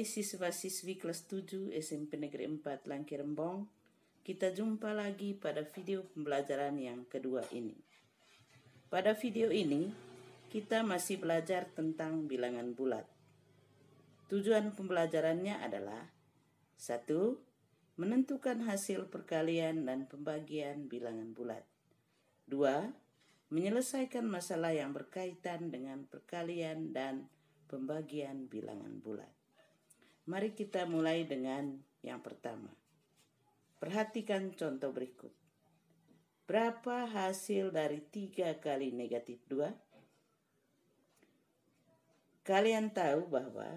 siswa-siswi kelas 7 SMP Negeri 4 Langki Rembong, kita jumpa lagi pada video pembelajaran yang kedua ini. Pada video ini, kita masih belajar tentang bilangan bulat. Tujuan pembelajarannya adalah 1. Menentukan hasil perkalian dan pembagian bilangan bulat. 2. Menyelesaikan masalah yang berkaitan dengan perkalian dan pembagian bilangan bulat. Mari kita mulai dengan yang pertama. Perhatikan contoh berikut. Berapa hasil dari 3 kali negatif 2? Kalian tahu bahwa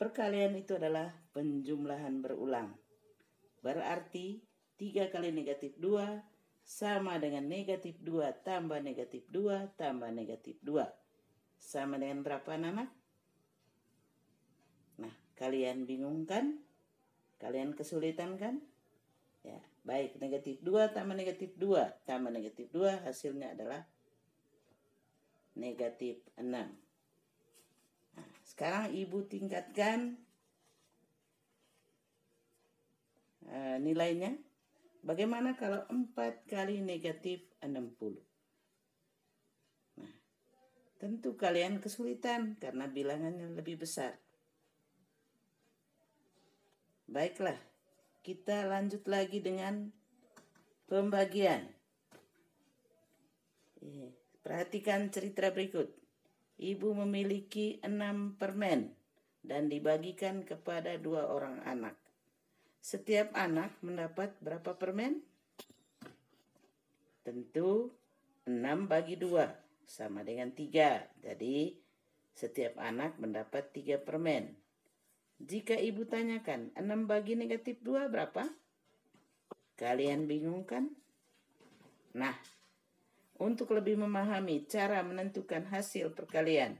perkalian itu adalah penjumlahan berulang. Berarti 3 kali negatif 2 sama dengan negatif 2 tambah negatif 2 tambah negatif 2. Sama dengan berapa anak-anak? Nah, kalian bingung kan? Kalian kesulitan kan? Ya, baik, negatif 2 tambah negatif 2 tambah negatif 2 hasilnya adalah negatif 6. Nah, sekarang ibu tingkatkan nilainya. Bagaimana kalau 4 kali negatif 60? Nah, tentu kalian kesulitan karena bilangannya lebih besar. Baiklah, kita lanjut lagi dengan pembagian. Perhatikan cerita berikut. Ibu memiliki 6 permen dan dibagikan kepada 2 orang anak. Setiap anak mendapat berapa permen? Tentu 6 bagi 2 sama dengan 3. Jadi setiap anak mendapat 3 permen. Jika ibu tanyakan 6 bagi negatif 2 berapa? Kalian bingung kan? Nah, untuk lebih memahami cara menentukan hasil perkalian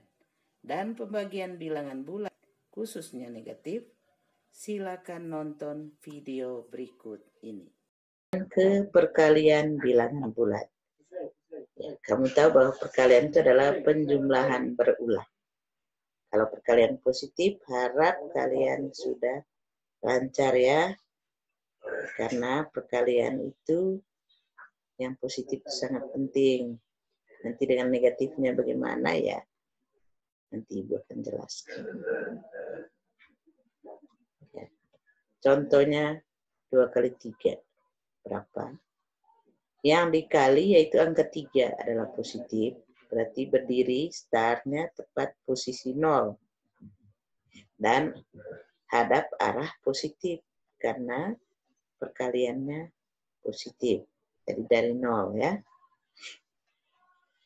dan pembagian bilangan bulat, khususnya negatif, silakan nonton video berikut ini. Ke perkalian bilangan bulat. Ya, kamu tahu bahwa perkalian itu adalah penjumlahan berulang. Kalau perkalian positif, harap kalian sudah lancar ya. Karena perkalian itu yang positif sangat penting. Nanti dengan negatifnya bagaimana ya? Nanti ibu akan jelaskan. Ya. Contohnya 2 kali 3. Berapa? Yang dikali yaitu angka 3 adalah positif. Berarti berdiri startnya tepat posisi 0. Dan hadap arah positif. Karena perkaliannya positif. Jadi dari 0 ya.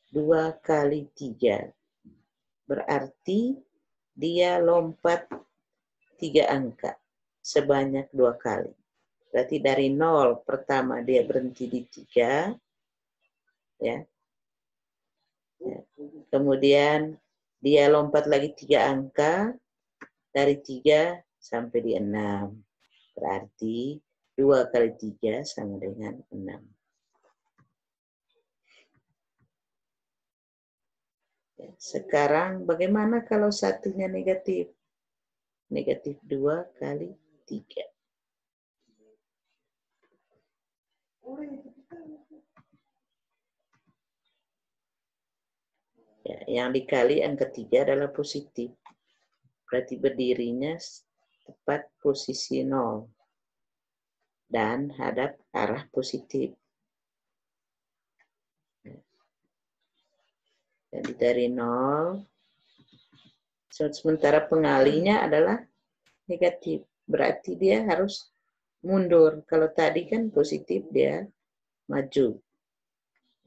2 kali 3. Berarti dia lompat 3 angka. Sebanyak 2 kali. Berarti dari 0 pertama dia berhenti di 3. Ya. Kemudian dia lompat lagi 3 angka. Dari 3 sampai di 6. Berarti 2 kali 3 sama dengan 6. Ya, sekarang bagaimana kalau satunya negatif? Negatif 2 kali 3. Ya, yang dikali angka 3 adalah positif. Berarti berdirinya tepat posisi 0. Dan hadap arah positif. Jadi dari 0. Sementara pengalinya adalah negatif. Berarti dia harus mundur. Kalau tadi kan positif dia maju.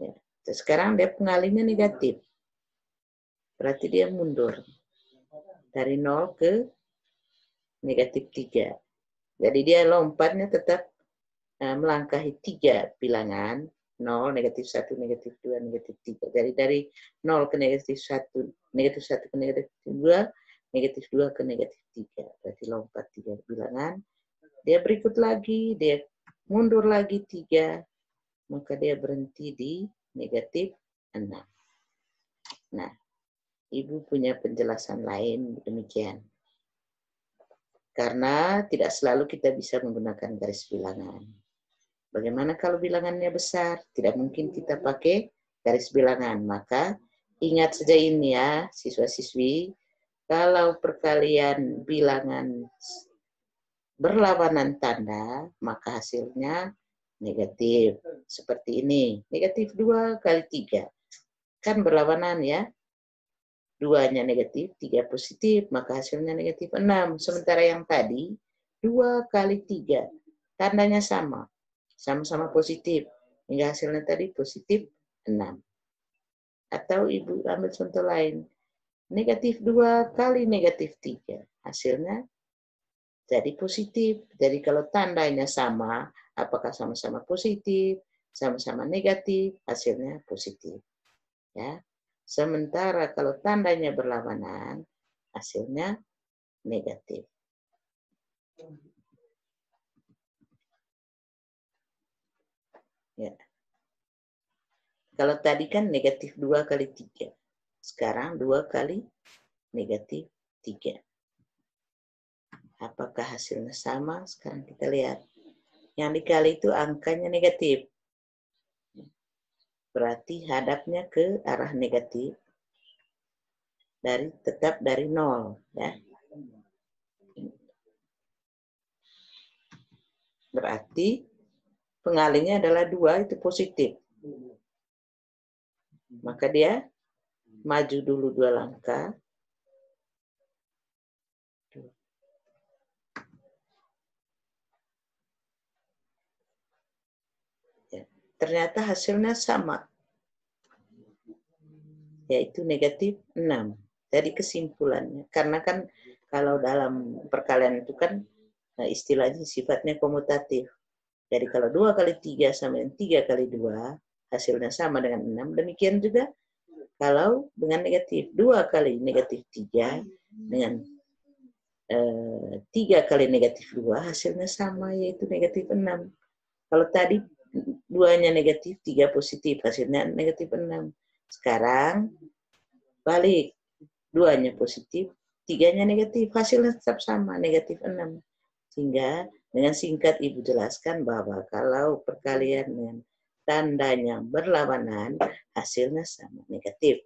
Ya. Sekarang dia pengalinya negatif. Berarti dia mundur. Dari 0 ke negatif 3. Jadi dia lompatnya tetap melangkahi 3 bilangan. 0, negatif 1, negatif 2, negatif 3. Jadi dari 0 ke negatif 1, negatif 1 ke negatif 2, negatif 2 ke negatif 3. Berarti lompat 3 bilangan. Dia berikut lagi, dia mundur lagi 3. Maka dia berhenti di negatif 6. Nah, ibu punya penjelasan lain demikian. Karena tidak selalu kita bisa menggunakan garis bilangan. Bagaimana kalau bilangannya besar? Tidak mungkin kita pakai garis bilangan. Maka ingat saja ini ya, siswa-siswi. Kalau perkalian bilangan berlawanan tanda, maka hasilnya negatif. Seperti ini. Negatif 2 kali 3. Kan berlawanan ya. 2-nya negatif, 3 positif, maka hasilnya negatif 6. Sementara yang tadi, 2 kali 3, tandanya sama. Sama-sama positif. Hingga hasilnya tadi positif 6. Atau Ibu ambil contoh lain. Negatif 2 kali negatif 3. Hasilnya jadi positif. Jadi kalau tandanya sama, apakah sama-sama positif, sama-sama negatif, hasilnya positif. Ya. Sementara kalau tandanya berlawanan, hasilnya negatif. Ya. Kalau tadi kan negatif 2 kali 3. Sekarang 2 kali negatif 3. Apakah hasilnya sama? Sekarang kita lihat. Yang dikali itu angkanya negatif. Berarti hadapnya ke arah negatif. Tetap dari 0. Ya. Berarti pengalinya adalah 2, itu positif. Maka dia maju dulu 2 langkah. Ya. Ternyata hasilnya sama. Yaitu negatif 6. Jadi kesimpulannya. Karena kan kalau dalam perkalian itu kan istilahnya sifatnya komutatif. Jadi kalau 2 kali 3 sama dengan 3 kali 2, hasilnya sama dengan 6. Demikian juga kalau dengan negatif 2 kali negatif 3 dengan 3 kali negatif 2, hasilnya sama, yaitu negatif 6. Kalau tadi 2-nya negatif, 3 positif, hasilnya negatif 6. Sekarang balik, 2-nya positif, 3-nya negatif, hasilnya tetap sama, negatif 6. Sehingga dengan singkat Ibu jelaskan bahwa kalau perkalian dengan tandanya berlawanan, hasilnya sama, negatif.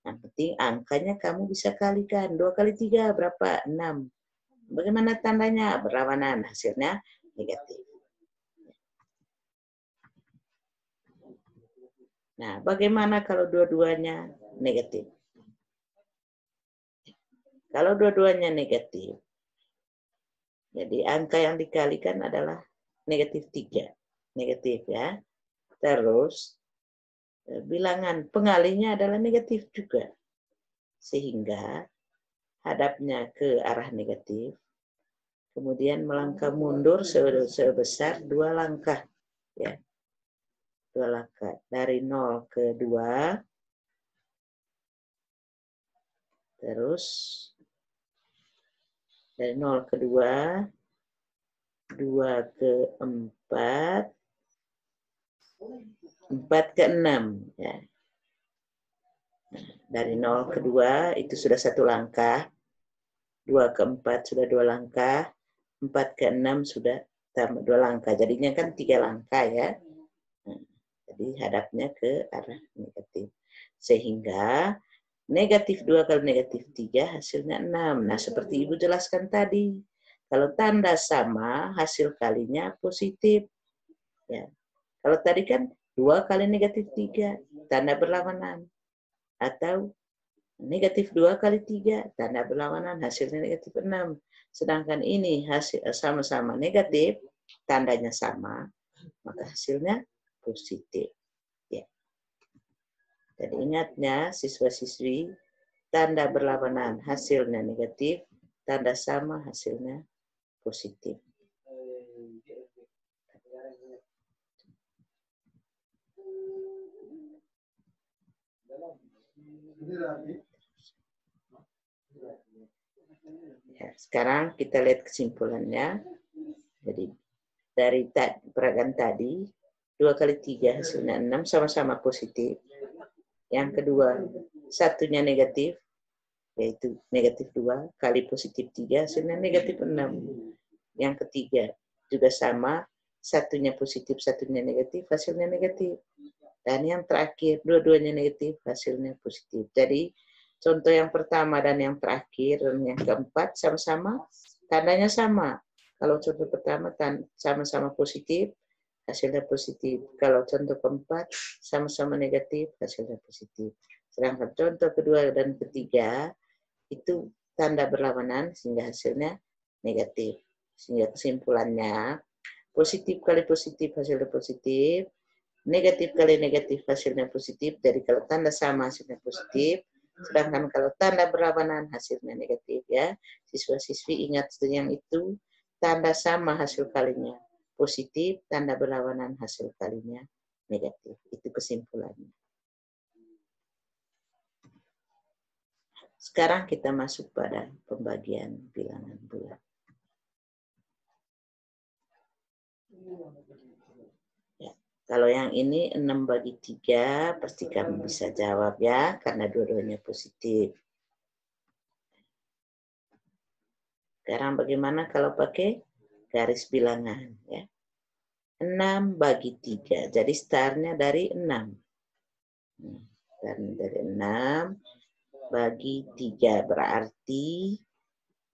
Yang penting angkanya kamu bisa kalikan. 2 kali 3 berapa? 6. Bagaimana tandanya? Berlawanan, hasilnya negatif. Nah, bagaimana kalau dua-duanya negatif? Kalau dua-duanya negatif, jadi angka yang dikalikan adalah negatif 3. Negatif ya. Terus, bilangan pengalinya adalah negatif juga. Sehingga hadapnya ke arah negatif. Kemudian melangkah mundur sebesar 2 langkah. Ya. 2 langkah. Dari 0 ke 2. Terus dari 0 ke 2, 2 ke 4, 4 ke 6. Ya. Dari 0 ke 2 itu sudah 1 langkah, 2 ke 4 sudah 2 langkah, 4 ke 6 sudah tambah 2 langkah. Jadinya kan 3 langkah ya. Nah, jadi hadapnya ke arah negatif. Sehingga negatif 2 kali negatif 3 hasilnya 6. Nah, seperti Ibu jelaskan tadi. Kalau tanda sama, hasil kalinya positif. Ya. Kalau tadi kan 2 kali negatif 3, tanda berlawanan. Atau negatif 2 kali 3, tanda berlawanan, hasilnya negatif 6. Sedangkan ini hasil sama-sama negatif, tandanya sama, maka hasilnya positif. Ya. Jadi ingatnya siswa-siswi, tanda berlawanan hasilnya negatif, tanda sama hasilnya positif. Ya, sekarang kita lihat kesimpulannya. Jadi dari peragaan tadi 2 kali 3 hasilnya 6, sama-sama positif. Yang kedua, satunya negatif, yaitu negatif 2 kali positif 3 hasilnya negatif 6. Yang ketiga juga sama, satunya positif, satunya negatif, hasilnya negatif. Dan yang terakhir, dua-duanya negatif, hasilnya positif. Jadi, contoh yang pertama dan yang terakhir, dan yang keempat, sama-sama, tandanya sama. Kalau contoh pertama, sama-sama positif, hasilnya positif. Kalau contoh keempat, sama-sama negatif, hasilnya positif. Sedangkan contoh kedua dan ketiga, itu tanda berlawanan, sehingga hasilnya negatif. Sehingga kesimpulannya, positif kali positif hasilnya positif, negatif kali negatif hasilnya positif. Jadi kalau tanda sama hasilnya positif, sedangkan kalau tanda berlawanan hasilnya negatif ya. Siswa-siswi ingat yang itu, tanda sama hasil kalinya positif, tanda berlawanan hasil kalinya negatif. Itu kesimpulannya. Sekarang kita masuk pada pembagian bilangan bulat. Ya, kalau yang ini 6 bagi 3, pasti kamu bisa jawab ya, karena dua-duanya positif. Sekarang bagaimana kalau pakai garis bilangan ya? 6 bagi 3, jadi startnya dari 6. Startnya dari 6 bagi 3, berarti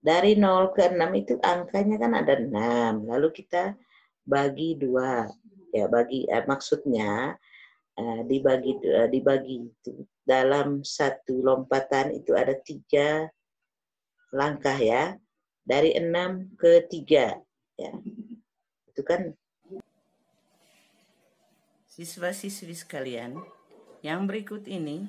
dari 0 ke 6 itu angkanya kan ada 6, lalu kita bagi 2. Ya, maksudnya dibagi itu dalam satu lompatan itu ada 3 langkah ya, dari 6 ke 3 ya. Itu kan siswa-siswi sekalian, yang berikut ini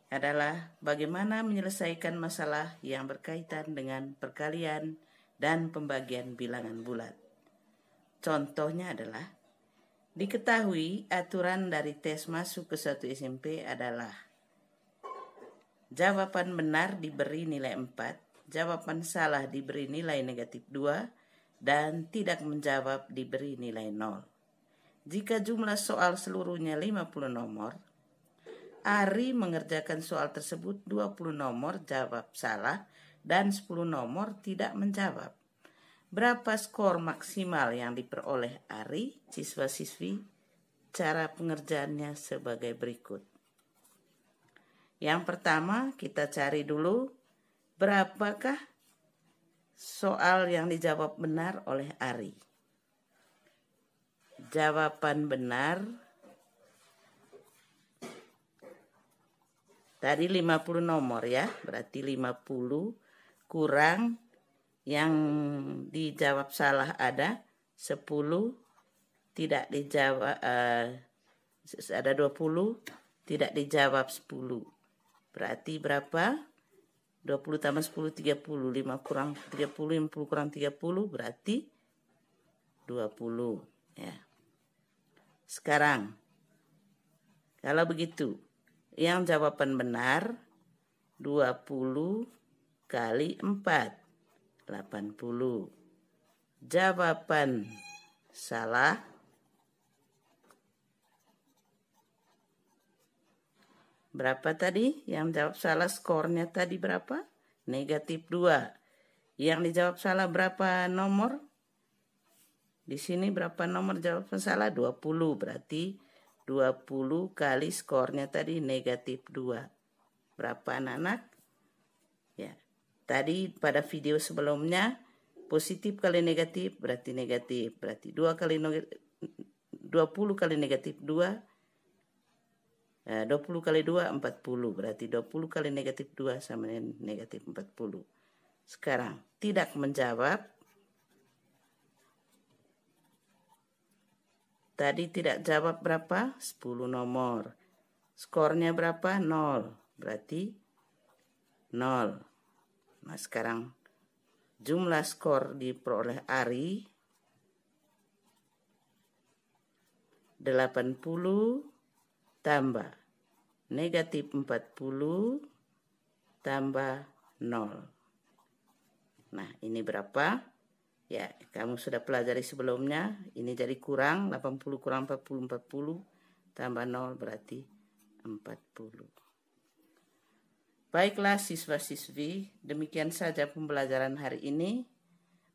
adalah bagaimana menyelesaikan masalah yang berkaitan dengan perkalian dan pembagian bilangan bulat. Contohnya adalah, diketahui aturan dari tes masuk ke suatu SMP adalah jawaban benar diberi nilai 4, jawaban salah diberi nilai negatif 2, dan tidak menjawab diberi nilai 0. Jika jumlah soal seluruhnya 50 nomor, Ari mengerjakan soal tersebut 20 nomor jawab salah dan 10 nomor tidak menjawab. Berapa skor maksimal yang diperoleh Ari? Siswa-siswi, cara pengerjaannya sebagai berikut. Yang pertama, kita cari dulu berapakah soal yang dijawab benar oleh Ari. Jawaban benar tadi 50 nomor ya, berarti 50 kurang yang dijawab salah ada 10, tidak dijawab ada 20, tidak dijawab 10. Berarti berapa? 20 tambah 10 30, 5 kurang 30, 50 kurang 30 berarti 20 ya. Sekarang kalau begitu, yang jawaban benar 20 kali 4, 80. Jawaban salah berapa tadi? Yang jawab salah skornya tadi berapa? Negatif 2. Yang dijawab salah berapa nomor? Di sini berapa nomor jawaban salah? 20. Berarti 20 kali skornya tadi negatif 2. Berapa anak-anak? Ya. Tadi pada video sebelumnya positif kali negatif berarti negatif. Berarti 20 kali negatif 2. 20 kali 2, 40. Berarti 20 kali negatif 2 sama dengan negatif 40. Sekarang, tidak menjawab. Tadi tidak jawab berapa? 10 nomor. Skornya berapa? 0. Berarti 0. Nah, sekarang jumlah skor diperoleh Ari 80 tambah negatif 40 tambah 0. Nah, ini berapa? Ya, kamu sudah pelajari sebelumnya. Ini jadi kurang, 80 kurang 40, 40 tambah 0 berarti 40. Baiklah siswa-siswi, demikian saja pembelajaran hari ini.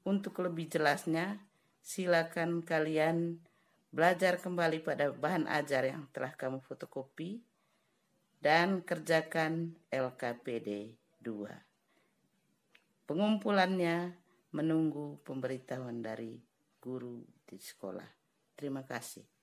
Untuk lebih jelasnya, silakan kalian belajar kembali pada bahan ajar yang telah kamu fotokopi dan kerjakan LKPD 2. Pengumpulannya menunggu pemberitahuan dari guru di sekolah. Terima kasih.